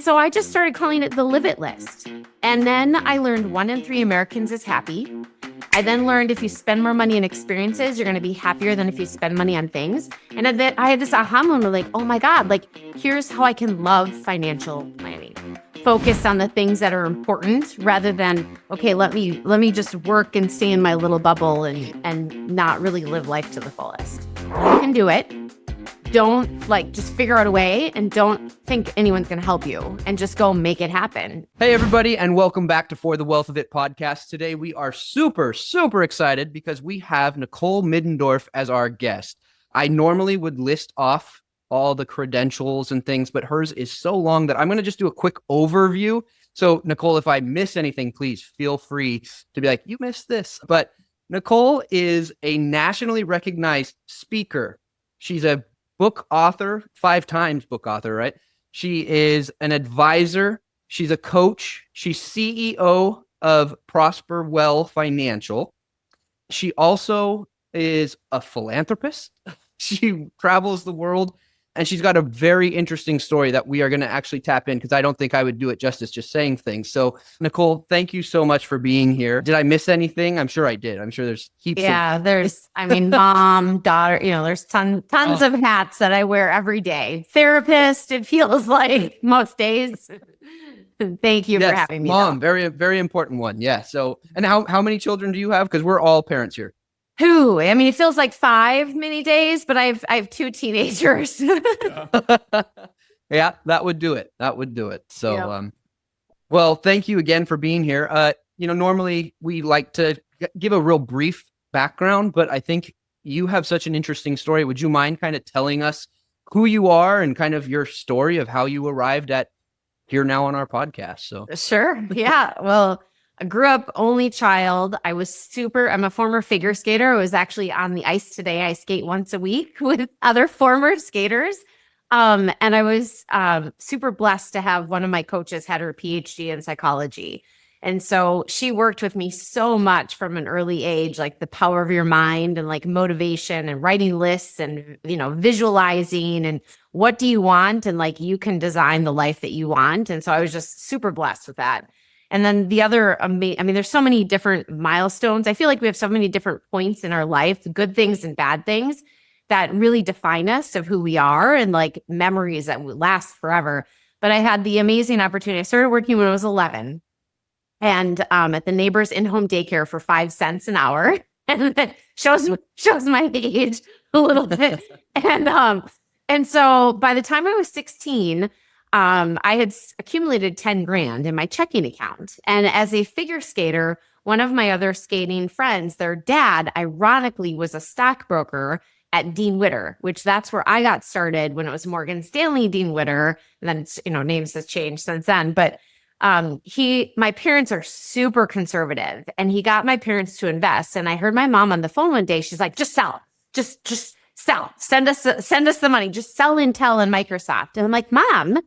So I just started calling it the Live It list. And then I learned 1 in 3 Americans is happy. I then learned if you spend more money on experiences, you're going to be happier than if you spend money on things. And then I had this aha moment like, oh my God, like here's how I can love financial planning. Focus on the things that are important rather than, okay, let me just work and stay in my little bubble and not really live life to the fullest. You can do it. Don't just figure out a way and don't think anyone's going to help you and just go make it happen. Hey, everybody, and welcome back to For the Wealth of It podcast. Today, we are super, super excited because we have Nicole Middendorf as our guest. I normally would list off all the credentials and things, but hers is so long that I'm going to just do a quick overview. So, Nicole, if I miss anything, please feel free to be like, you missed this. But Nicole is a nationally recognized speaker. She's a book author, 5 times book author, right? She is an advisor. She's a coach. She's CEO of ProsperWell Financial. She also is a philanthropist. She travels the world, and she's got a very interesting story that we are going to actually tap in because I don't think I would do it justice just saying things. So, Nicole, thank you so much for being here. Did I miss anything? I'm sure I did. I'm sure there's heaps. There's mom, daughter, there's tons of hats that I wear every day. Therapist, it feels like most days. Thank you for having me. Mom, very, very important one. Yeah. So, and how many children do you have? Because we're all parents here. It feels like 5 many days, but I have 2 teenagers. Yeah, that would do it. So, well, thank you again for being here. Normally we like to give a real brief background, but I think you have such an interesting story. Would you mind kind of telling us who you are and kind of your story of how you arrived at here now on our podcast? So Sure. Yeah. Well, I grew up only child. I'm a former figure skater. I was actually on the ice today. I skate once a week with other former skaters. And I was super blessed to have one of my coaches had her PhD in psychology. And so she worked with me so much from an early age, like the power of your mind and like motivation and writing lists and, visualizing and what do you want? And like, you can design the life that you want. And so I was just super blessed with that. And then the other, there's so many different milestones. I feel like we have so many different points in our life, good things and bad things that really define us of who we are and like memories that will last forever. But I had the amazing opportunity. I started working when I was 11 and at the neighbor's in-home daycare for 5 cents an hour. And that shows my age a little bit. And so by the time I was 16, I had accumulated 10 grand in my checking account. And as a figure skater, one of my other skating friends, their dad, ironically, was a stockbroker at Dean Witter, which that's where I got started when it was Morgan Stanley Dean Witter. And then it's, names has changed since then. But my parents are super conservative and he got my parents to invest. And I heard my mom on the phone one day, she's like, just sell, just sell, send us the money, just sell Intel and Microsoft. And I'm like, Mom,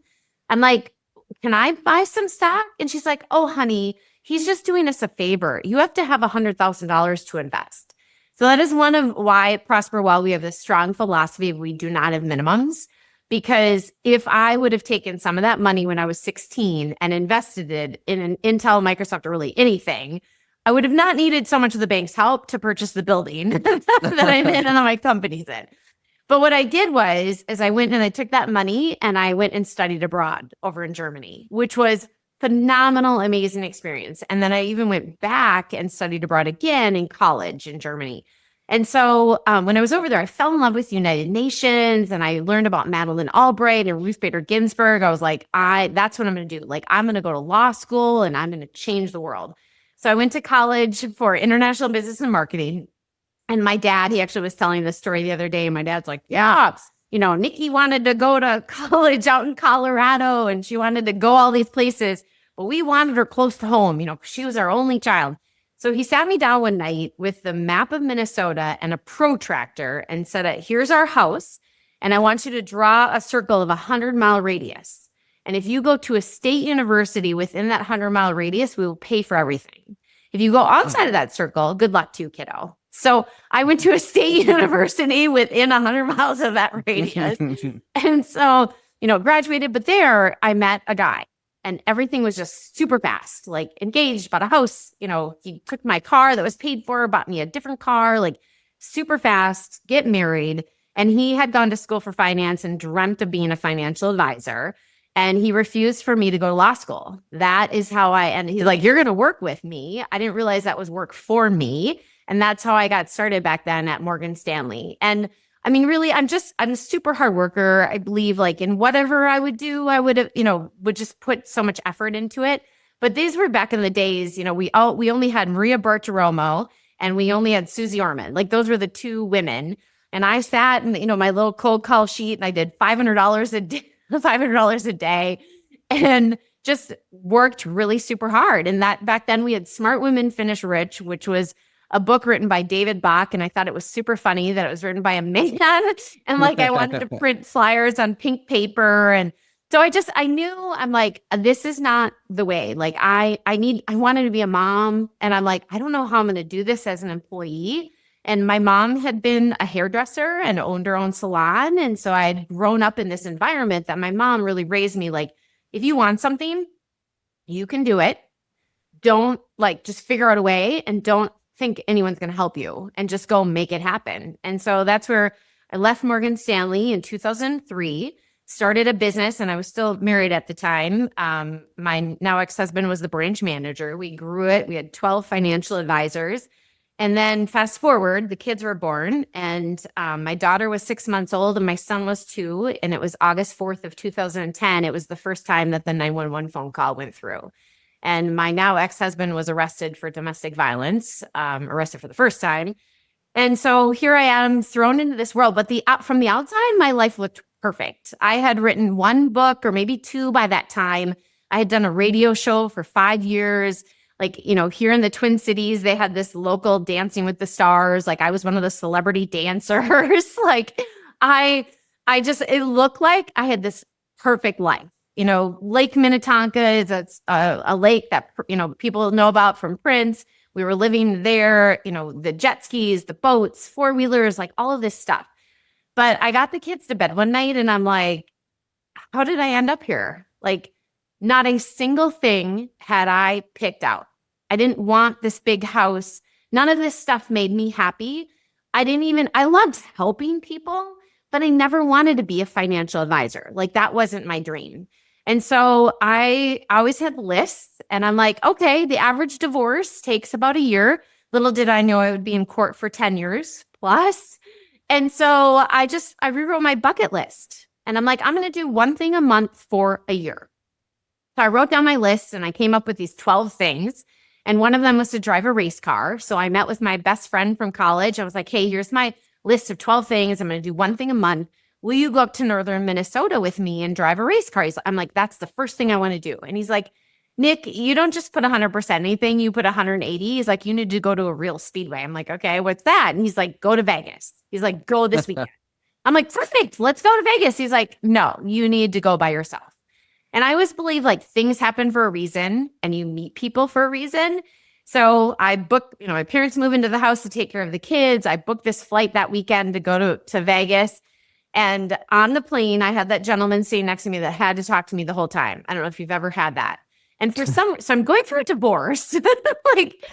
can I buy some stock? And she's like, oh, honey, he's just doing us a favor. You have to have $100,000 to invest. So that is one of why at ProsperWell, we have this strong philosophy of we do not have minimums. Because if I would have taken some of that money when I was 16 and invested it in an Intel, Microsoft, or really anything, I would have not needed so much of the bank's help to purchase the building that I'm in and that my company's in. But what I did is I went and I took that money and I went and studied abroad over in Germany, which was phenomenal, amazing experience. And then I even went back and studied abroad again in college in Germany. And so when I was over there, I fell in love with the United Nations and I learned about Madeleine Albright and Ruth Bader Ginsburg. I was like, that's what I'm going to do. Like, I'm going to go to law school and I'm going to change the world. So I went to college for international business and marketing. And my dad, he actually was telling this story the other day. And my dad's like, yeah, Nikki wanted to go to college out in Colorado and she wanted to go all these places, but we wanted her close to home. She was our only child. So he sat me down one night with the map of Minnesota and a protractor and said, here's our house. And I want you to draw a circle of 100-mile radius. And if you go to a state university within that 100-mile radius, we will pay for everything. If you go outside of that circle, good luck to you, kiddo. So I went to a state university within 100 miles of that radius. And so, graduated. But there I met a guy and everything was just super fast, like engaged, bought a house. He took my car that was paid for, bought me a different car, like super fast, get married. And he had gone to school for finance and dreamt of being a financial advisor. And he refused for me to go to law school. That is how and he's like, you're going to work with me. I didn't realize that was work for me. And that's how I got started back then at Morgan Stanley. And I mean, really, I'm a super hard worker. I believe like in whatever I would do, I would, would just put so much effort into it. But these were back in the days, we only had Maria Bartiromo and we only had Susie Orman. Like those were the two women. And I sat in, my little cold call sheet and I did $500 a day, $500 a day and just worked really super hard. And that back then we had Smart Women Finish Rich, which was a book written by David Bach. And I thought it was super funny that it was written by a man. And like, I wanted to print flyers on pink paper. And so I knew I'm like, this is not the way. Like I wanted to be a mom. And I'm like, I don't know how I'm going to do this as an employee. And my mom had been a hairdresser and owned her own salon. And so I had grown up in this environment that my mom really raised me like, if you want something, you can do it. Don't just figure out a way and don't think anyone's going to help you and just go make it happen. And so that's where I left Morgan Stanley in 2003, started a business, and I was still married at the time. My now ex-husband was the branch manager. We grew it. We had 12 financial advisors. And then fast forward, the kids were born and my daughter was 6 months old and my son was 2. And it was August 4th of 2010. It was the first time that the 911 phone call went through. And my now ex-husband was arrested for domestic violence, arrested for the first time. And so here I am thrown into this world. But from the outside, my life looked perfect. I had written 1 book or maybe 2 by that time. I had done a radio show for 5 years. Like, here in the Twin Cities, they had this local Dancing with the Stars. Like I was one of the celebrity dancers. Like it looked like I had this perfect life. Lake Minnetonka is a lake that, people know about from Prince. We were living there, the jet skis, the boats, 4-wheelers, like all of this stuff. But I got the kids to bed one night and I'm like, how did I end up here? Like, not a single thing had I picked out. I didn't want this big house. None of this stuff made me happy. I loved helping people, but I never wanted to be a financial advisor. Like that wasn't my dream. And so I always had lists and I'm like, okay, the average divorce takes about a year. Little did I know I would be in court for 10 years plus. And so I rewrote my bucket list and I'm like, I'm going to do one thing a month for a year. So I wrote down my list and I came up with these 12 things. And one of them was to drive a race car. So I met with my best friend from college. I was like, hey, here's my list of 12 things. I'm going to do one thing a month. Will you go up to northern Minnesota with me and drive a race car? I'm like, that's the first thing I want to do. And he's like, Nick, you don't just put 100% anything. You put 180. He's like, you need to go to a real speedway. I'm like, okay, what's that? And he's like, go to Vegas. He's like, go this weekend. I'm like, perfect. Let's go to Vegas. He's like, no, you need to go by yourself. And I always believe like things happen for a reason and you meet people for a reason. So I booked, my parents moved into the house to take care of the kids. I booked this flight that weekend to go to Vegas. And on the plane, I had that gentleman sitting next to me that had to talk to me the whole time. I don't know if you've ever had that. And so I'm going through a divorce, like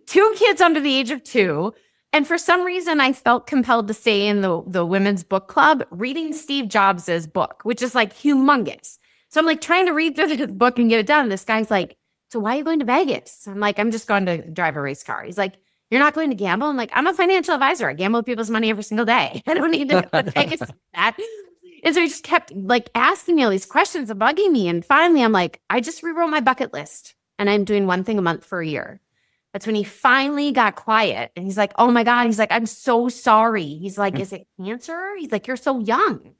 2 kids under the age of 2. And for some reason, I felt compelled to stay in the women's book club reading Steve Jobs' book, which is like humongous. So I'm like trying to read through the book and get it done. This guy's like, so why are you going to Vegas? I'm like, I'm just going to drive a race car. He's like, you're not going to gamble? I'm like, I'm a financial advisor. I gamble with people's money every single day. I don't need to go to Vegas for that. And so he just kept like asking me all these questions and bugging me. And finally, I'm like, I just rewrote my bucket list and I'm doing one thing a month for a year. That's when he finally got quiet. And he's like, oh my God. He's like, I'm so sorry. He's like, is it cancer? He's like, you're so young.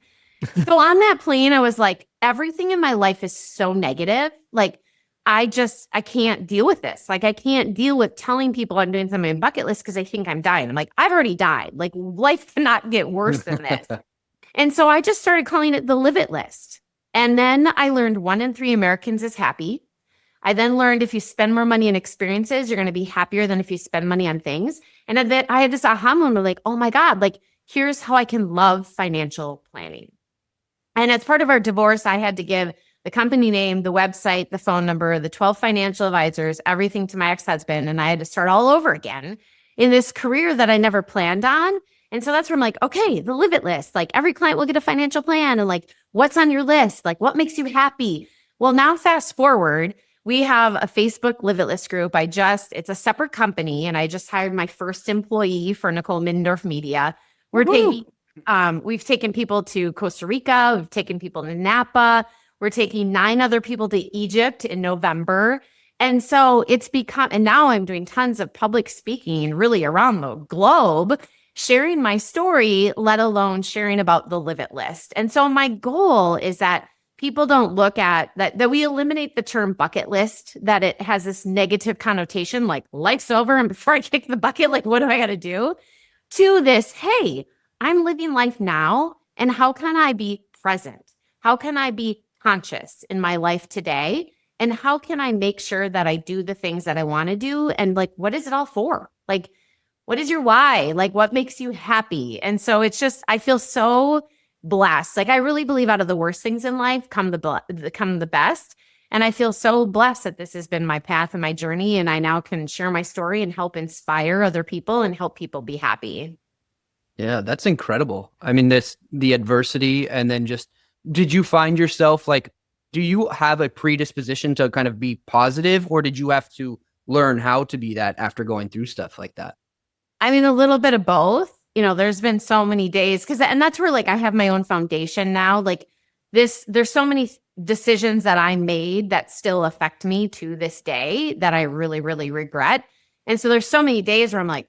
So on that plane, I was like, everything in my life is so negative. Like, I can't deal with this. Like, I can't deal with telling people I'm doing something on my bucket list because I think I'm dying. I'm like, I've already died. Like, life cannot get worse than this. And so I just started calling it the Live It list. And then I learned 1 in 3 Americans is happy. I then learned if you spend more money on experiences, you're going to be happier than if you spend money on things. And then I had this aha moment like, oh my God, like, here's how I can love financial planning. And as part of our divorce, I had to give the company name, the website, the phone number, the 12 financial advisors, everything to my ex-husband. And I had to start all over again in this career that I never planned on. And so that's where I'm like, okay, the Live It list, like every client will get a financial plan and like, what's on your list? Like, what makes you happy? Well, now fast forward, we have a Facebook Live It list group. It's a separate company, and I just hired my first employee for Nicole Middendorf Media. We've taken people to Costa Rica. We've taken people to Napa. We're taking 9 other people to Egypt in November. And so and now I'm doing tons of public speaking really around the globe, sharing my story, let alone sharing about the Live It list. And so my goal is that people don't look at that we eliminate the term bucket list, that it has this negative connotation, like life's over. And before I kick the bucket, like, what do I got to do? To this, hey, I'm living life now. And how can I be present? How can I be conscious in my life today? And how can I make sure that I do the things that I want to do? And like, what is it all for? Like, what is your why? Like, what makes you happy? And so it's just, I feel so blessed. Like, I really believe out of the worst things in life come the best. And I feel so blessed that this has been my path and my journey. And I now can share my story and help inspire other people and help people be happy. Yeah, that's incredible. I mean, the adversity, and then just, did you find yourself like, do you have a predisposition to kind of be positive, or did you have to learn how to be that after going through stuff like that? I mean, a little bit of both. You know, there's been so many days and that's where like I have my own foundation now. Like there's so many decisions that I made that still affect me to this day that I really, really regret. And so there's so many days where I'm like,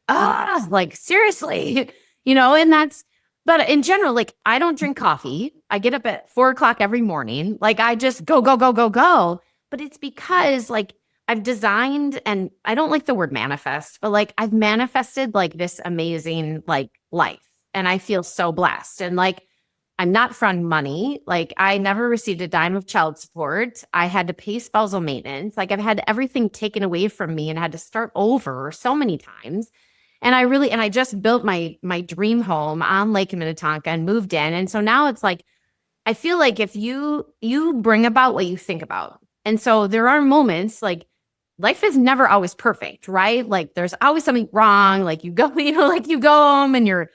like seriously, but in general, like I don't drink coffee. I get up at 4:00 every morning. Like I just go, go, go, go, go. But it's because like I've designed, and I don't like the word manifest, but like I've manifested like this amazing like life. And I feel so blessed. And like, I'm not from money. Like I never received a dime of child support. I had to pay spousal maintenance. Like I've had everything taken away from me and had to start over so many times. And I just built my dream home on Lake Minnetonka and moved in. And so now it's like, I feel like if you bring about what you think about. And so there are moments like life is never always perfect, right? Like there's always something wrong. Like you go, you go home and your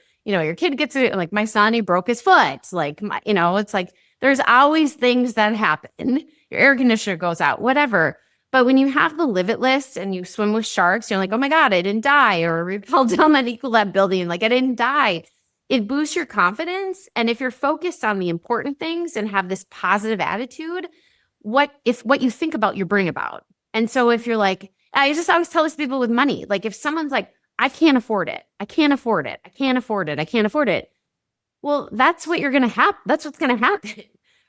kid gets it. Like my son, he broke his foot. Like, it's like, there's always things that happen. Your air conditioner goes out, whatever. But when you have the Live It list and you swim with sharks, you're like, oh my God, I didn't die. Or we fell down that Ecolab building. Like I didn't die. It boosts your confidence. And if you're focused on the important things and have this positive attitude, what you think about, you bring about. And so if you're like, I just always tell this to people with money, like if someone's like, I can't afford it. I can't afford it. I can't afford it. I can't afford it. Well, that's what you're going to have. That's what's going to happen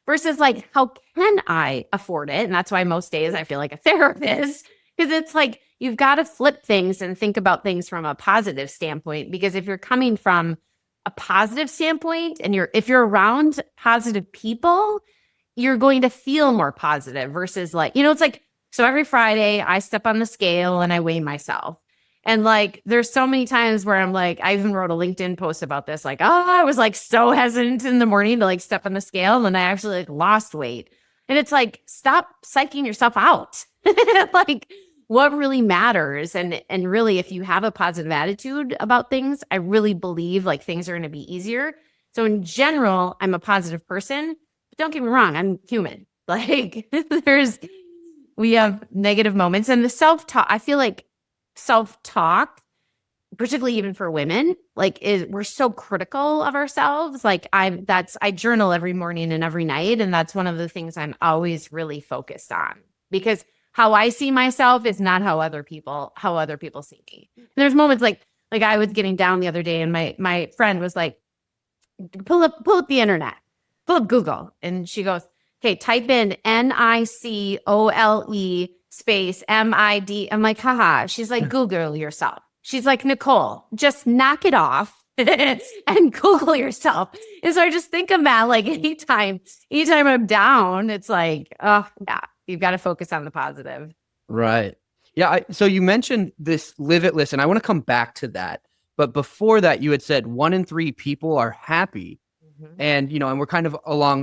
versus like, how can I afford it? And that's why most days I feel like a therapist, because it's like, you've got to flip things and think about things from a positive standpoint. Because if you're coming from a positive standpoint and if you're around positive people, you're going to feel more positive versus like, it's like, so every Friday I step on the scale and I weigh myself. And like, there's so many times where I'm like, I even wrote a LinkedIn post about this. Like, I was like so hesitant in the morning to like step on the scale. And then I actually like lost weight. And it's like, stop psyching yourself out. Like what really matters. And really, if you have a positive attitude about things, I really believe like things are going to be easier. So in general, I'm a positive person, but don't get me wrong. I'm human. Like we have negative moments, and the self-talk, I feel like self-talk, particularly even for women, like we're so critical of ourselves. Like I journal every morning and every night. And that's one of the things I'm always really focused on, because how I see myself is not how other people see me. And there's moments like I was getting down the other day and my friend was like, pull up the internet, pull up Google. And she goes, okay, type in NICOLE space MID. I'm like, haha. She's like, Google yourself. She's like, Nicole, just knock it off and Google yourself. And so I just think of that, like anytime I'm down, it's like, oh yeah, you've got to focus on the positive. Right. Yeah. So you mentioned this Live It list, and I want to come back to that. But before that, you had said 1 in 3 people are happy. Mhm. And, and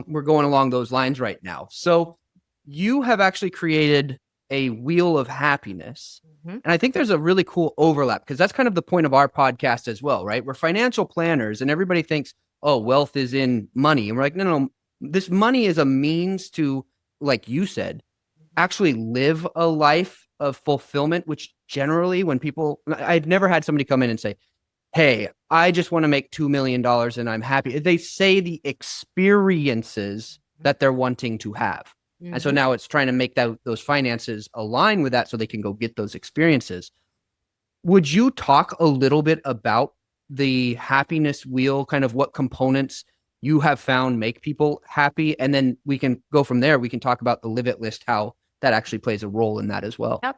we're going along those lines right now. So you have actually created a wheel of happiness. Mhm. And I think there's a really cool overlap because that's kind of the point of our podcast as well, right? We're financial planners and everybody thinks, oh, wealth is in money. And we're like, no, this money is a means to, like you said, actually live a life of fulfillment, which generally I've never had somebody come in and say, hey, I just want to make $2 million and I'm happy. They say the experiences that they're wanting to have. And so Mhm. now it's trying to make those finances align with that so they can go get those experiences. Would you talk a little bit about the happiness wheel, kind of what components you have found make people happy? And then we can go from there. We can talk about the Live It list, how that actually plays a role in that as well. Yep.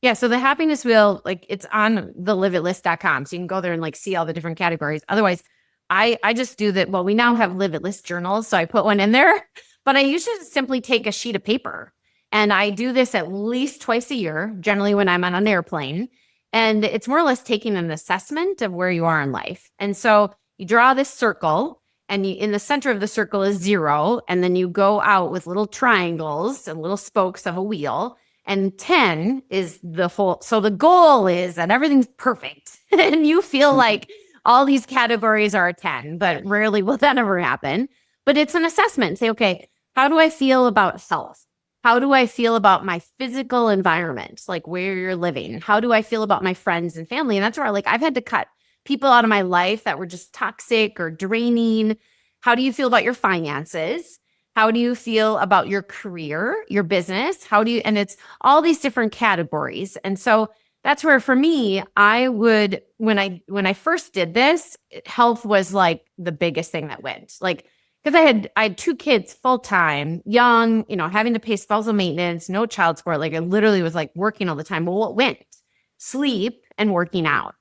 Yeah, so the happiness wheel, like it's on the liveitlist.com. So you can go there and like see all the different categories. Otherwise, I just do that. Well, we now have Live It list journals, so I put one in there, but I usually just simply take a sheet of paper. And I do this at least twice a year, generally when I'm on an airplane. And it's more or less taking an assessment of where you are in life. And so you draw this circle, and in the center of the circle is 0. And then you go out with little triangles and little spokes of a wheel, and 10 is the whole. So the goal is that everything's perfect and you feel like all these categories are a 10, but rarely will that ever happen. But it's an assessment. Say, okay, how do I feel about health? How do I feel about my physical environment, like where you're living? How do I feel about my friends and family? And that's where I've had to cut people out of my life that were just toxic or draining. How do you feel about your finances? How do you feel about your career, your business? And it's all these different categories. And so that's where for me, I would, when I first did this, health was like the biggest thing that went. Like, because I had 2 kids full time, young, having to pay spousal maintenance, no child support. Like I literally was like working all the time. Well, what went? Sleep and working out.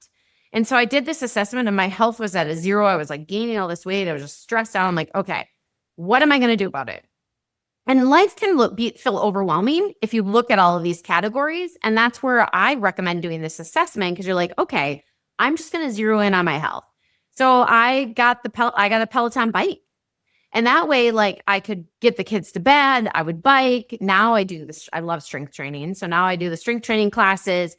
And so I did this assessment and my health was at a 0. I was like gaining all this weight. I was just stressed out. I'm like, okay, what am I going to do about it? And life can feel overwhelming if you look at all of these categories. And that's where I recommend doing this assessment, because you're like, okay, I'm just going to zero in on my health. So I got a Peloton bike. And that way, like I could get the kids to bed, I would bike. Now I do this. I love strength training. So now I do the strength training classes.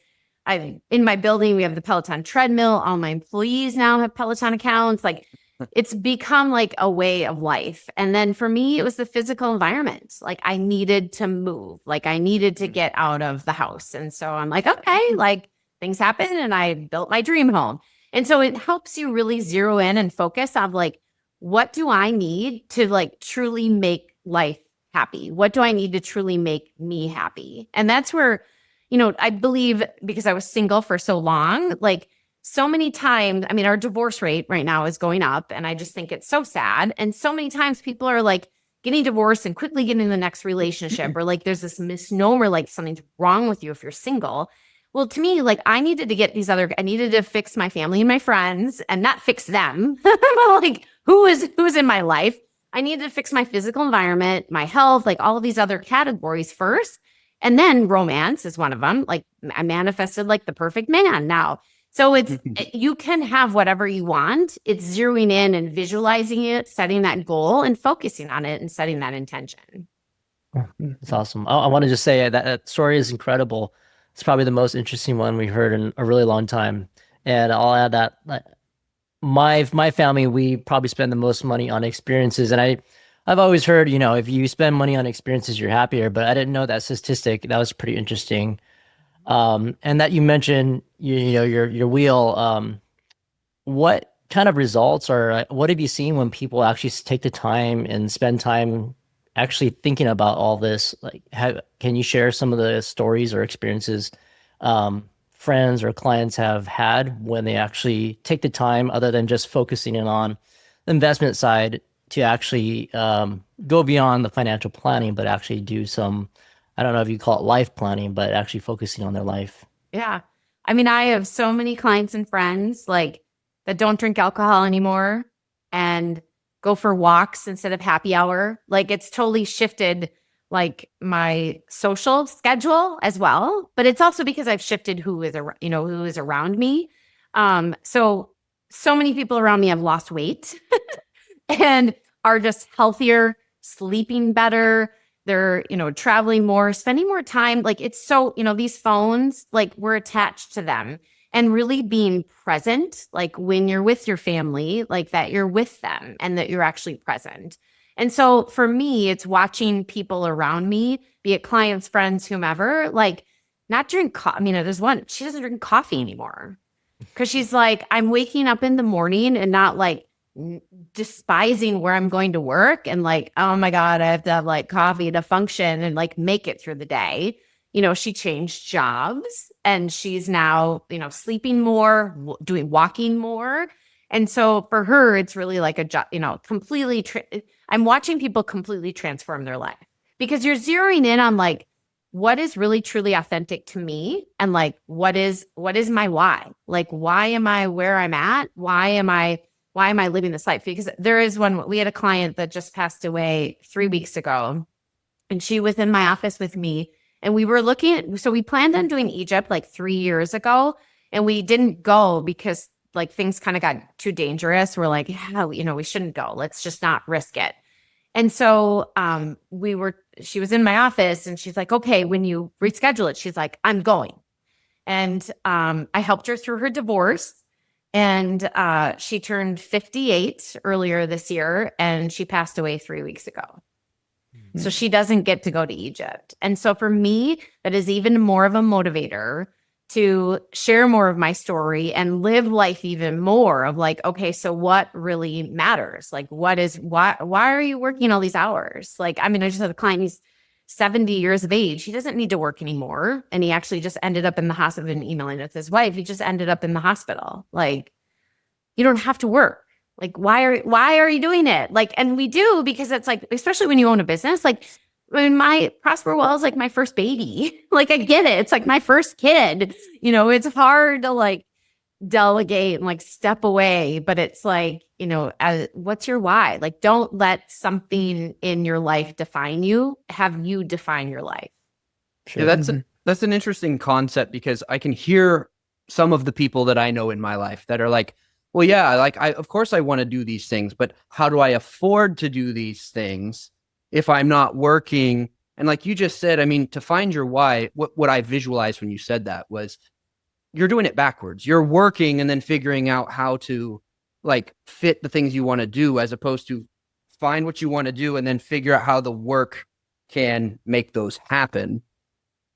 In my building, we have the Peloton treadmill. All my employees now have Peloton accounts. Like it's become like a way of life. And then for me, it was the physical environment. Like I needed to move, like I needed to get out of the house. And so I'm like, okay, like things happen and I built my dream home. And so it helps you really zero in and focus on like, what do I need to like truly make life happy? What do I need to truly make me happy? And that's where, I believe, because I was single for so long, like so many times, I mean, our divorce rate right now is going up, and I just think it's so sad. And so many times people are like getting divorced and quickly getting the next relationship, or like there's this misnomer, like something's wrong with you if you're single. Well, to me, like I needed to fix my family and my friends and not fix them. Like who's in my life. I needed to fix my physical environment, my health, like all of these other categories first. And then romance is one of them. Like I manifested like the perfect man now. So you can have whatever you want. It's zeroing in and visualizing it, setting that goal and focusing on it and setting that intention. That's awesome. I want to just say that story is incredible. It's probably the most interesting one we heard in a really long time. And I'll add that my family, we probably spend the most money on experiences. And I've always heard, if you spend money on experiences, you're happier. But I didn't know that statistic. That was pretty interesting. And that you mentioned, your wheel. What kind of results or what have you seen when people actually take the time and spend time actually thinking about all this? Like, can you share some of the stories or experiences friends or clients have had when they actually take the time, other than just focusing in on the investment side, to actually go beyond the financial planning, but actually do some, I don't know if you call it life planning, but actually focusing on their life? Yeah. I mean, I have so many clients and friends like that don't drink alcohol anymore and go for walks instead of happy hour. Like it's totally shifted like my social schedule as well, but it's also because I've shifted who is around me. So many people around me have lost weight. and are just healthier, sleeping better. They're, traveling more, spending more time. Like it's so, these phones, like we're attached to them, and really being present, like when you're with your family, like that you're with them and that you're actually present. And so for me, it's watching people around me, be it clients, friends, whomever, like not drink coffee. I mean, there's one, she doesn't drink coffee anymore because she's like, I'm waking up in the morning and not like despising where I'm going to work and like, oh my God, I have to have like coffee to function and like make it through the day. She changed jobs and she's now, sleeping more, doing walking more. And so for her, it's really like a job, completely, I'm watching people completely transform their life because you're zeroing in on like, what is really truly authentic to me? And like, what is my why? Like, why am I where I'm at? Why am I living this life? Because we had a client that just passed away 3 weeks ago, and she was in my office with me, and we were so we planned on doing Egypt like 3 years ago, and we didn't go because like things kind of got too dangerous. We're like, yeah, we shouldn't go. Let's just not risk it. And so she was in my office and she's like, okay, when you reschedule it, she's like, I'm going. And I helped her through her divorce. And she turned 58 earlier this year, and she passed away 3 weeks ago. Mm-hmm. So she doesn't get to go to Egypt. And so for me, that is even more of a motivator to share more of my story and live life even more of like, okay, so what really matters? Like, why are you working all these hours? Like, I mean, I just had a client, he's 70 years of age. He doesn't need to work anymore. And he actually just ended up in the hospital. I've been emailing with his wife. He just ended up in the hospital. Like, you don't have to work. Like, why are you doing it? Like, and we do, because it's like, especially when you own a business, like when my ProsperWell is like my first baby. Like, I get it. It's like my first kid, it's hard to like delegate and like step away, but it's like, what's your why? Like, don't let something in your life define you. Have you define your life. Sure. Yeah, that's an interesting concept, because I can hear some of the people that I know in my life that are like, well, yeah, like of course I want to do these things, but how do I afford to do these things if I'm not working? And like you just said, I mean, to find your why, what I visualized when you said that was you're doing it backwards. You're working and then figuring out how to like fit the things you want to do, as opposed to find what you want to do and then figure out how the work can make those happen.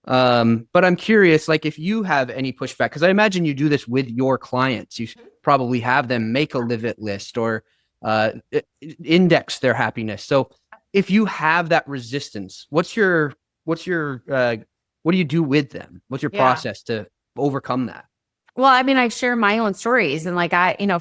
But I'm curious, like if you have any pushback, because I imagine you do this with your clients. You probably have them make a live it list or index their happiness. So if you have that resistance, what do you do with them? What's your process to overcome that? Well, I mean, I share my own stories, and like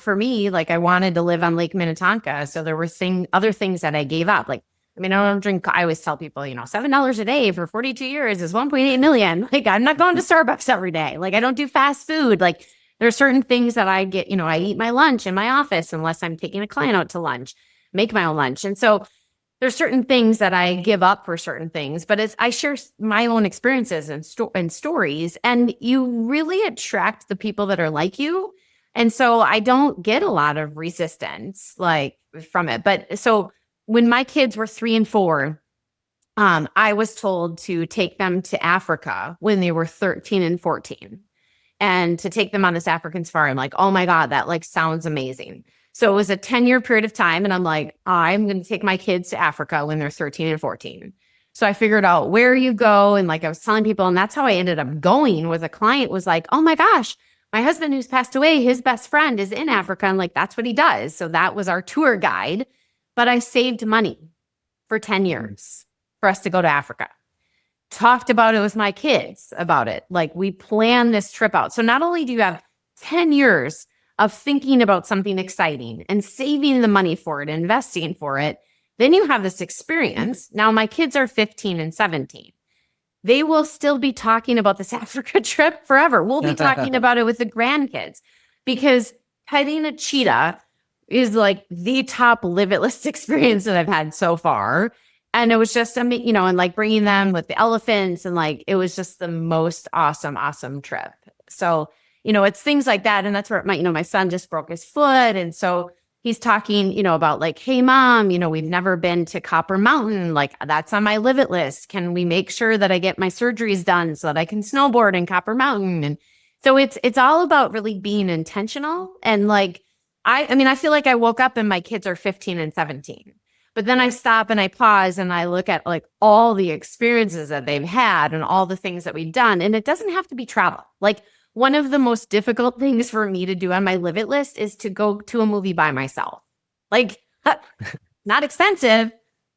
for me, like I wanted to live on Lake Minnetonka. So there were other things that I gave up. Like, I mean, I don't drink. I always tell people, $7 a day for 42 years is 1.8 million. Like, I'm not going to Starbucks every day. Like, I don't do fast food. Like, there are certain things that I get, I eat my lunch in my office unless I'm taking a client out to lunch, make my own lunch. And so there's certain things that I give up for certain things, but I share my own experiences and stories, and you really attract the people that are like you. And so I don't get a lot of resistance like from it. But so when my kids were 3 and 4, I was told to take them to Africa when they were 13 and 14 and to take them on this African safari. I'm like, oh my God, that like sounds amazing. So it was a 10-year period of time. And I'm like, I'm going to take my kids to Africa when they're 13 and 14. So I figured out where you go. And like I was telling people, and that's how I ended up going. Was a client was like, oh my gosh, my husband who's passed away, his best friend is in Africa. And like, that's what he does. So that was our tour guide. But I saved money for 10 years for us to go to Africa. Talked about it with my kids about it. Like, we planned this trip out. So not only do you have 10 years of thinking about something exciting and saving the money for it, investing for it, then you have this experience. Now my kids are 15 and 17. They will still be talking about this Africa trip forever. We'll be talking about it with the grandkids, because petting a cheetah is like the top live it list experience that I've had so far. And it was just, and like bringing them with the elephants, and like, it was just the most awesome trip. So, it's things like that. And that's where my son just broke his foot. And so, he's talking, about like, hey, mom, we've never been to Copper Mountain. Like, that's on my live it list. Can we make sure that I get my surgeries done so that I can snowboard in Copper Mountain? And so it's all about really being intentional. And like, I feel like I woke up and my kids are 15 and 17. But then I stop and I pause and I look at like all the experiences that they've had and all the things that we've done. And it doesn't have to be travel. Like, one of the most difficult things for me to do on my live it list is to go to a movie by myself. Like, not expensive,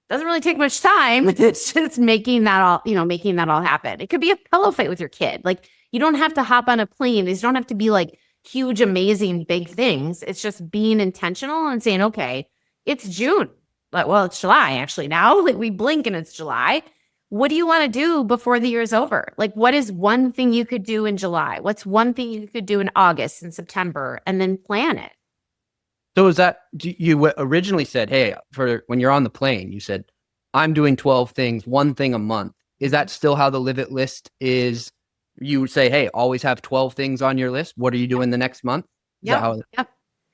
doesn't really take much time. It's just making that all happen. It could be a pillow fight with your kid. Like, you don't have to hop on a plane. These don't have to be like huge, amazing, big things. It's just being intentional and saying, okay, it's June. Well, it's July actually now. Like, we blink and it's July. What do you want to do before the year's over? Like, what is one thing you could do in July? What's one thing you could do in August and September, and then plan it? So is that, you originally said, hey, for when you're on the plane, you said, I'm doing 12 things, one thing a month. Is that still how the live it list is? You would say, hey, always have 12 things on your list. What are you doing the next month? Yep.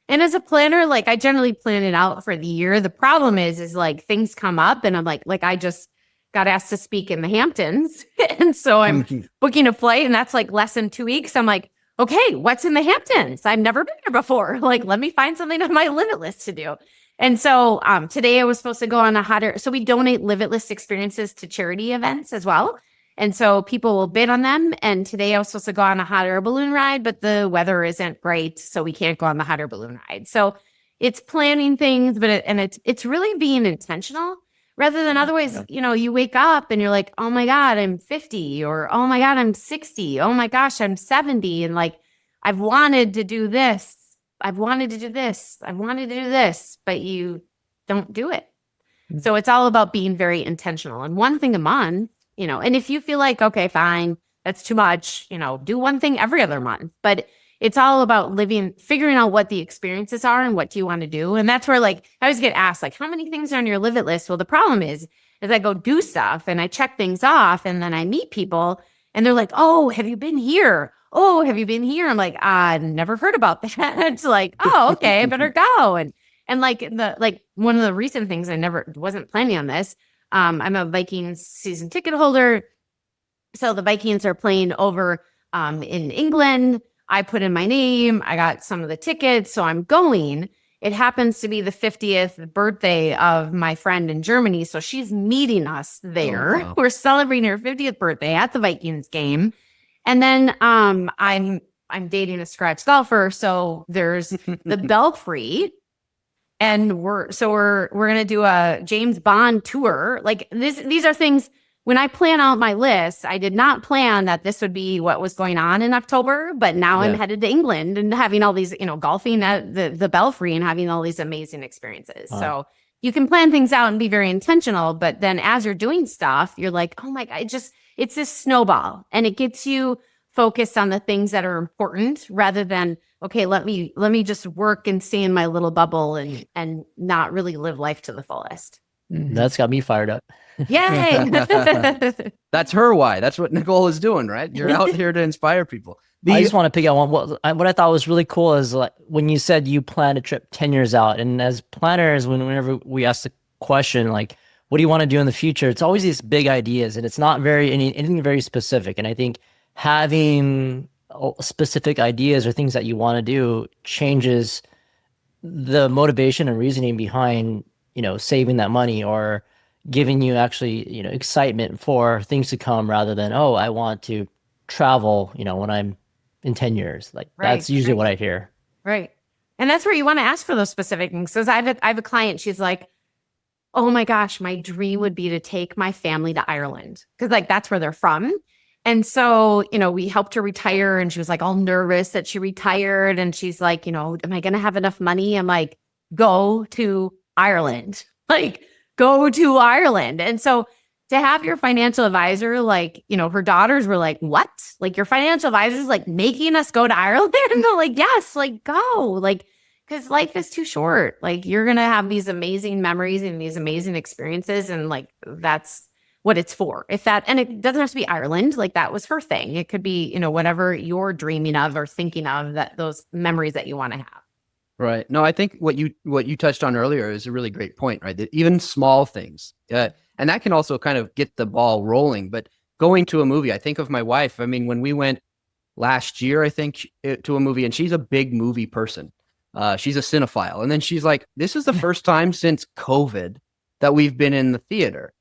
And as a planner, like, I generally plan it out for the year. The problem is like things come up and I'm like I just got asked to speak in the Hamptons. And so I'm booking a flight and that's like less than 2 weeks. I'm like, okay, what's in the Hamptons? I've never been there before. Like, let me find something on my live it list to do. And so today I was supposed to go on so we donate live it list experiences to charity events as well. And so people will bid on them. And today I was supposed to go on a hot air balloon ride, but the weather isn't great. So we can't go on the hot air balloon ride. So it's planning things, but it's really being intentional. Rather than otherwise, you wake up and you're like, oh my God, I'm 50, or oh my God, I'm 60. Oh my gosh, I'm 70. And like, I've wanted to do this. I've wanted to do this. I've wanted to do this, but you don't do it. So it's all about being very intentional. And one thing a month, and if you feel like, okay, fine, that's too much, do one thing every other month. But it's all about figuring out what the experiences are and what do you want to do. And that's where, like, I always get asked, like, how many things are on your live it list? Well, the problem is I go do stuff and I check things off and then I meet people and they're like, oh, have you been here? Oh, have you been here? I'm like, I never heard about that. It's like, oh, okay, I better go. And like one of the recent things, I wasn't planning on this. I'm a Vikings season ticket holder. So the Vikings are playing over in England. I put in my name. I got some of the tickets. So I'm going. It happens to be the 50th birthday of my friend in Germany. So she's meeting us there. Oh, wow. We're celebrating her 50th birthday at the Vikings game. And then I'm dating a scratch golfer. So there's the Belfry. And we're going to do a James Bond tour. Like these are things. When I plan out my list, I did not plan that this would be what was going on in October, but now I'm headed to England and having all these, golfing at the Belfry and having all these amazing experiences. Wow. So you can plan things out and be very intentional, but then as you're doing stuff, you're like, oh my God, it's this snowball, and it gets you focused on the things that are important rather than, okay, let me just work and stay in my little bubble and not really live life to the fullest. Mm-hmm. That's got me fired up. Yay! That's her why. That's what Nicole is doing, right? You're out here to inspire people. I just want to pick out one. What I thought was really cool is like when you said you plan a trip 10 years out, and as planners, whenever we ask the question like, "What do you want to do in the future?" It's always these big ideas, and it's not anything very specific. And I think having specific ideas or things that you want to do changes the motivation and reasoning behind saving that money or giving you actually, excitement for things to come rather than, oh, I want to travel, when I'm in 10 years. Like that's usually what I hear. Right. And that's where you want to ask for those specific things. Because I have a client, she's like, oh my gosh, my dream would be to take my family to Ireland. Because like that's where they're from. And so, we helped her retire and she was like all nervous that she retired. And she's like, am I going to have enough money? I'm like, go to Ireland. Like, go to Ireland. And so to have your financial advisor, like, her daughters were like, what? Like, your financial advisor is like making us go to Ireland? And they're like, yes, like, go. Like, because life is too short. Like, you're going to have these amazing memories and these amazing experiences. And like, that's what it's for. And it doesn't have to be Ireland. Like, that was her thing. It could be, whatever you're dreaming of or thinking of, that those memories that you want to have. Right. No, I think what you touched on earlier is a really great point, right? That even small things, and that can also kind of get the ball rolling. But going to a movie, I think of my wife. I mean, when we went last year, I think to a movie, and she's a big movie person. She's a cinephile, and then she's like, "This is the first time since COVID that we've been in the theater."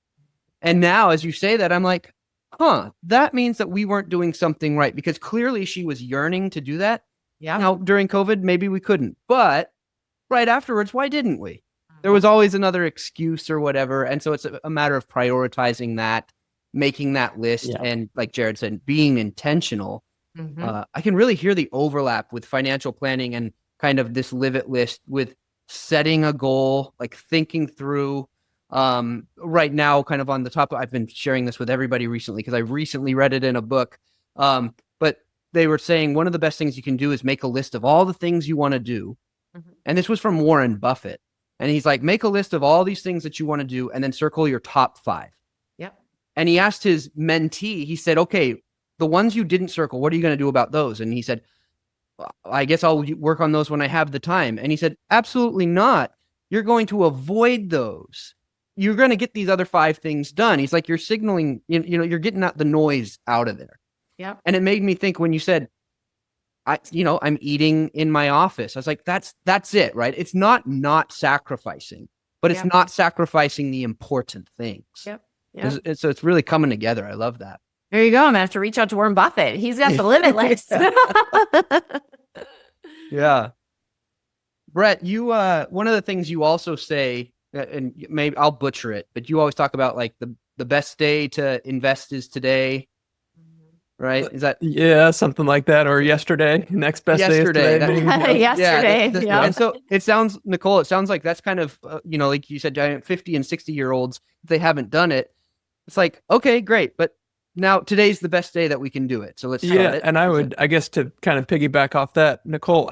And now, as you say that, I'm like, "Huh, that means that we weren't doing something right," because clearly she was yearning to do that. Yeah. Now, during COVID, maybe we couldn't, but right afterwards, why didn't we? There was always another excuse or whatever. And so it's a matter of prioritizing that, making that list, Yeah. and like Jared said, being intentional. Mhm. I can really hear the overlap with financial planning and kind of this live it list with setting a goal, like thinking through. Right now, kind of on the top, I've been sharing this with everybody recently because I recently read it in a book. But they were saying one of the best things you can do is make a list of all the things you want to do. Mhm. And this was from Warren Buffett. And he's like, make a list of all these things that you want to do and then circle your top 5. Yep. And he asked his mentee, he said, okay, the ones you didn't circle, what are you going to do about those? And he said, well, I guess I'll work on those when I have the time. And he said, absolutely not. You're going to avoid those. You're going to get these other 5 things done. He's like, you're signaling, you're getting out the noise out of there. Yep. And it made me think when you said, I'm eating in my office. I was like, that's it, right? It's not sacrificing, but it's Yep. not sacrificing the important things. Yep. Yep. So it's really coming together. I love that. There you go. I'm gonna have to reach out to Warren Buffett. He's got the limit list. Yeah. Brett, you one of the things you also say, and maybe I'll butcher it, but you always talk about like the best day to invest is today, right? Is that Yeah, something like that. Or yesterday, next best Yesterday, day is that- today. Yesterday. Yeah. Yeah. And so it sounds, Nicole, it sounds like that's kind of, like you said, 50 and 60-year-olds, if they haven't done it, it's like, okay, great. But now today's the best day that we can do it. So let's try Yeah, it. and I guess to kind of piggyback off that, Nicole,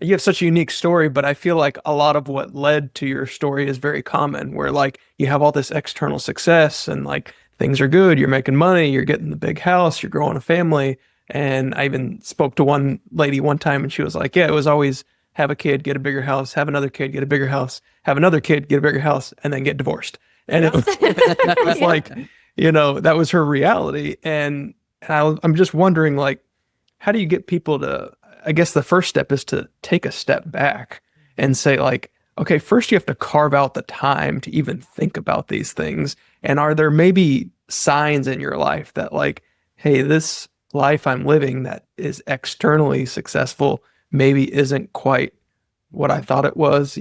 you have such a unique story, but I feel like a lot of what led to your story is very common, where like you have all this external success and like things are good, you're making money, you're getting the big house, you're growing a family. And I even spoke to one lady one time and she was like, yeah, it was always have a kid, get a bigger house, have another kid, get a bigger house, have another kid, get a bigger house, and then get divorced. And it was Yeah. like, that was her reality. And I'm just wondering, like, how do you get people to, I guess the first step is to take a step back and say, like, okay, first you have to carve out the time to even think about these things. And are there maybe signs in your life that, like, hey, this life I'm living that is externally successful maybe isn't quite what I thought it was,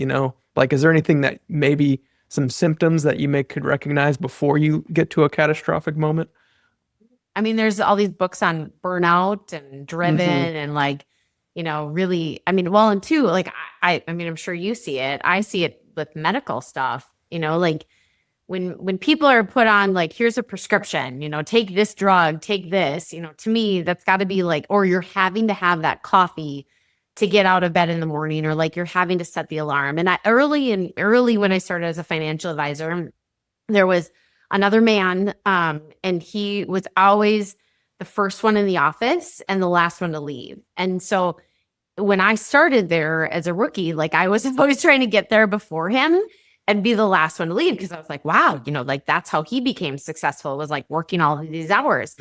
Like, is there anything that maybe some symptoms that you could recognize before you get to a catastrophic moment? I mean, there's all these books on burnout and driven and like, really, I mean, well, and two, like, I mean, I'm sure you see it. I see it with medical stuff, like when people are put on like, here's a prescription, take this drug, take this, to me, that's got to be like, or you're having to have that coffee to get out of bed in the morning, or like you're having to set the alarm. And early when I started as a financial advisor, there was another man, and he was always the first one in the office and the last one to leave. And so when I started there as a rookie, like I was always trying to get there before him and be the last one to leave, because I was like, wow, like that's how he became successful, was like working all of these hours.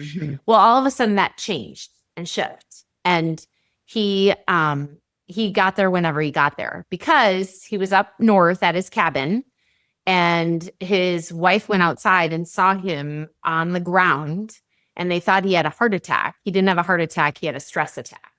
Well, all of a sudden that changed and shifted. And he got there whenever he got there, because he was up north at his cabin and his wife went outside and saw him on the ground and they thought he had a heart attack. He didn't have a heart attack. He had a stress attack.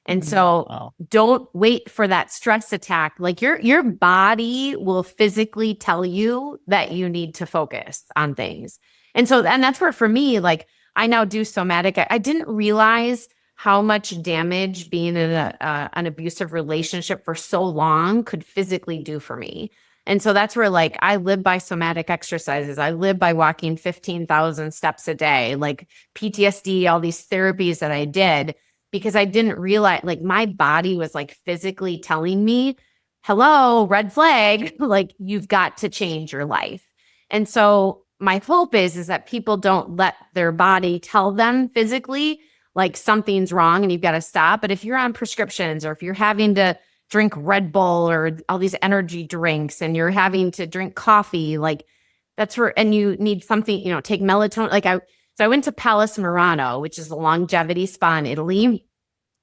And so Wow. don't wait for that stress attack. Like your body will physically tell you that you need to focus on things. And that's where, for me, like I now do somatic. I didn't realize how much damage being in an abusive relationship for so long could physically do for me. And so that's where, like, I live by somatic exercises. I live by walking 15,000 steps a day, like PTSD, all these therapies that I did, because I didn't realize, like, my body was like physically telling me, hello, red flag, like you've got to change your life. And so my hope is that people don't let their body tell them physically, like something's wrong and you've got to stop. But if you're on prescriptions, or if you're having to drink Red Bull or all these energy drinks, and you're having to drink coffee, like that's where, and you need something, take melatonin. So I went to Palace Murano, which is a longevity spa in Italy.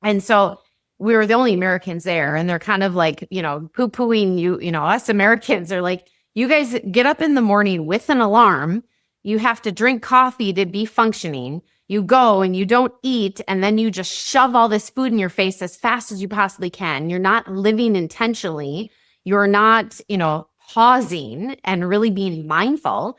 And so we were the only Americans there, and they're kind of like, poo-pooing us Americans are like, you guys get up in the morning with an alarm. You have to drink coffee to be functioning. You go and you don't eat, and then you just shove all this food in your face as fast as you possibly can. You're not living intentionally. You're not, pausing and really being mindful.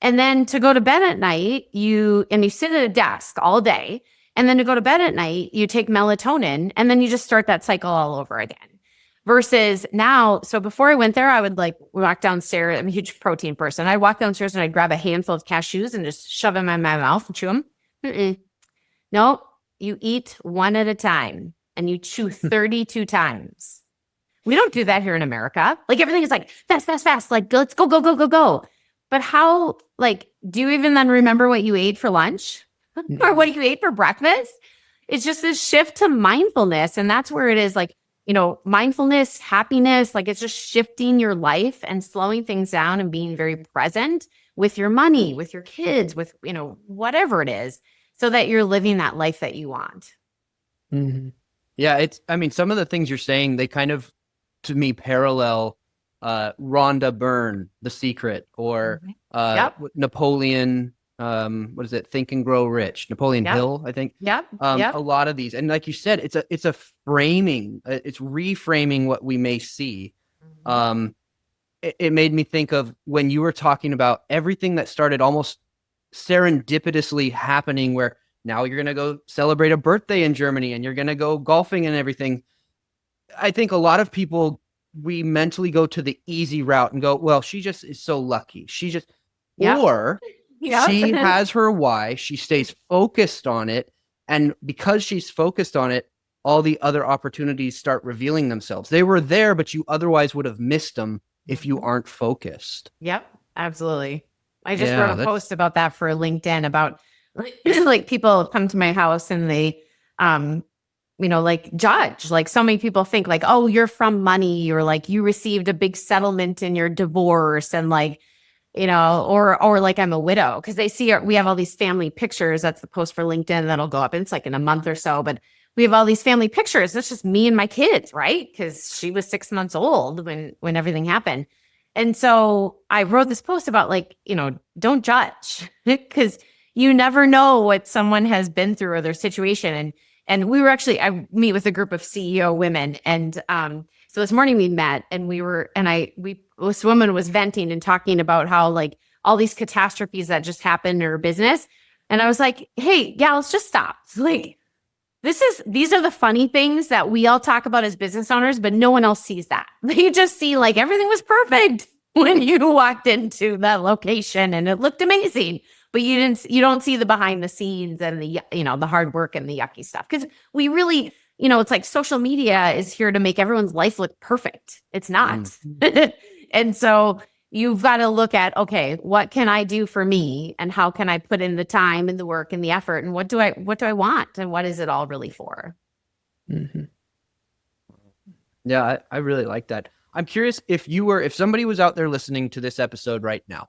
And then to go to bed at night, you sit at a desk all day. And then to go to bed at night, you take melatonin, and then you just start that cycle all over again. Versus now, so before I went there, I would walk downstairs. I'm a huge protein person. I'd walk downstairs and I'd grab a handful of cashews and just shove them in my mouth and chew them. No, you eat one at a time and you chew 32 times. We don't do that here in America. Everything is fast, fast, fast. Let's go, go, go, go, go. But how, do you even then remember what you ate for lunch or what you ate for breakfast? It's just this shift to mindfulness. And that's where it is mindfulness, happiness, it's just shifting your life and slowing things down and being very present with your money, with your kids, with, whatever it is, so that you're living that life that you want. Mm-hmm. Yeah. Some of the things you're saying, they kind of, to me, parallel Rhonda Byrne, The Secret, or Napoleon, what is it? Think and Grow Rich. Napoleon Hill, I think. A lot of these. And like you said, it's a framing, it's reframing what we may see. It made me think of when you were talking about everything that started almost serendipitously happening, where now you're going to go celebrate a birthday in Germany and you're going to go golfing and everything. I think a lot of people, we mentally go to the easy route and go, well, she just is so lucky. She just, or she has her why, she stays focused on it. And because she's focused on it, all the other opportunities start revealing themselves. They were there, but you otherwise would have missed them if you aren't focused. Yep, absolutely. I just wrote a post about that for LinkedIn about people come to my house and they, judge. So many people think oh, you're from money, or you received a big settlement in your divorce, and or I'm a widow, because they see we have all these family pictures. That's the post for LinkedIn that'll go up. It's in a month or so, but we have all these family pictures. It's just me and my kids, right? Because she was 6 months old when everything happened. And so I wrote this post about don't judge, because you never know what someone has been through or their situation. And we were I meet with a group of CEO women. And so this morning we met, and this woman was venting and talking about how all these catastrophes that just happened in her business. And I was like, hey, gals, just stop. These are the funny things that we all talk about as business owners, but no one else sees that. They just see everything was perfect when you walked into that location and it looked amazing. But you don't see the behind the scenes and the hard work and the yucky stuff. Because we really, it's social media is here to make everyone's life look perfect. It's not. And so you've got to look at, okay, what can I do for me, and how can I put in the time and the work and the effort, and what do I want, and what is it all really for? Mm-hmm. Yeah, I really like that. I'm curious if somebody was out there listening to this episode right now,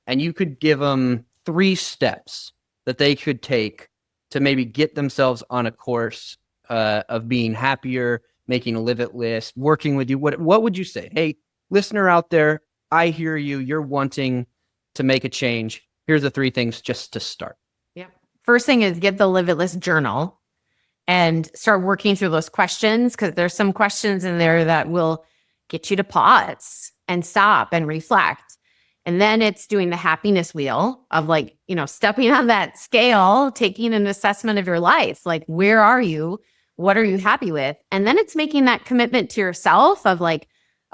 and you could give them 3 steps that they could take to maybe get themselves on a course of being happier, making a live it list, working with you. What would you say? Hey, listener out there, I hear you. You're wanting to make a change. Here's the 3 things just to start. Yeah. First thing is get the Live It List journal and start working through those questions, because there's some questions in there that will get you to pause and stop and reflect. And then it's doing the happiness wheel of stepping on that scale, taking an assessment of your life. Where are you? What are you happy with? And then it's making that commitment to yourself of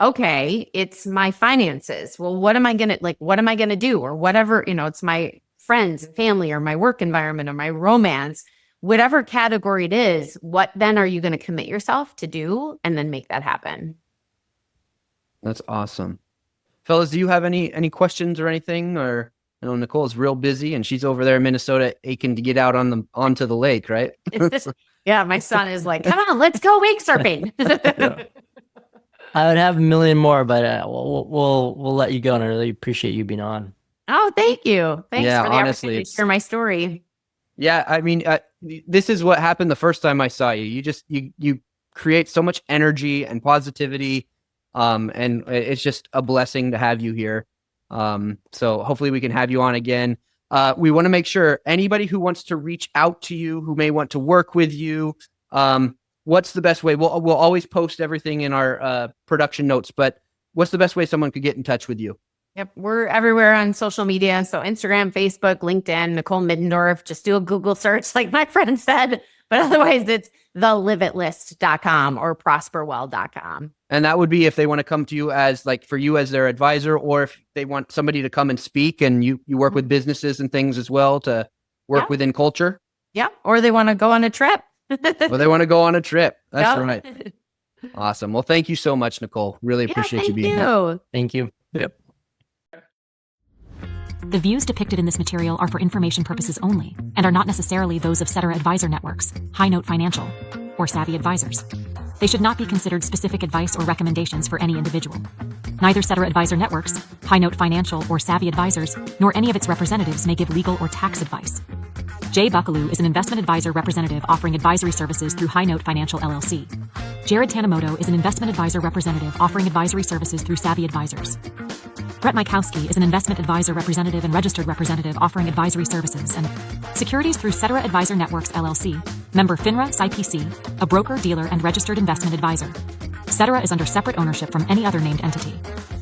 okay, it's my finances. Well, what am I going to do? Or whatever, it's my friends and family, or my work environment, or my romance, whatever category it is, what then are you going to commit yourself to do, and then make that happen? That's awesome. Fellas, do you have any questions or anything? Or I know Nicole's real busy and she's over there in Minnesota aching to get out onto the lake, right? Yeah, my son is come on, let's go wake surfing. I would have a million more, but we'll let you go, and I really appreciate you being on. Oh, thank you. Thanks Yeah, for the honestly, opportunity to share my story. Yeah, I mean, this is what happened the first time I saw you. You create so much energy and positivity, and it's just a blessing to have you here. So hopefully we can have you on again. We want to make sure anybody who wants to reach out to you, who may want to work with you, what's the best way? We'll always post everything in our production notes, but what's the best way someone could get in touch with you? Yep. We're everywhere on social media. So Instagram, Facebook, LinkedIn, Nicole Middendorf. Just do a Google search like my friend said. But otherwise, it's thelivitlist.com or prosperwell.com. And that would be if they want to come to you as like for you as their advisor, or if they want somebody to come and speak and you work with businesses and things as well to work within culture. Yeah. Or they want to go on a trip. Or they want to go on a trip. That's Yep. right. Awesome. Well, thank you so much, Nicole. Really appreciate you thank being here. you. Thank you. Yep. The views depicted in this material are for information purposes only and are not necessarily those of Cetera Advisor Networks, High Note Financial, or Savvy Advisors. They should not be considered specific advice or recommendations for any individual. Neither Cetera Advisor Networks, High Note Financial, or Savvy Advisors, nor any of its representatives may give legal or tax advice. Jay Buckaloo is an investment advisor representative offering advisory services through High Note Financial LLC. Jared Tanimoto is an investment advisor representative offering advisory services through Savvy Advisors. Brett Mikowski is an investment advisor representative and registered representative offering advisory services and securities through Cetera Advisor Networks LLC, member FINRA SIPC, a broker, dealer, and registered investment advisor. Cetera is under separate ownership from any other named entity.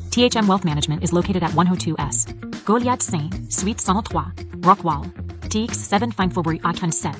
THM Wealth Management is located at 102S, Goliath Seine, Suite 103, Rockwall, TX 7 Fine Faubourg à 37.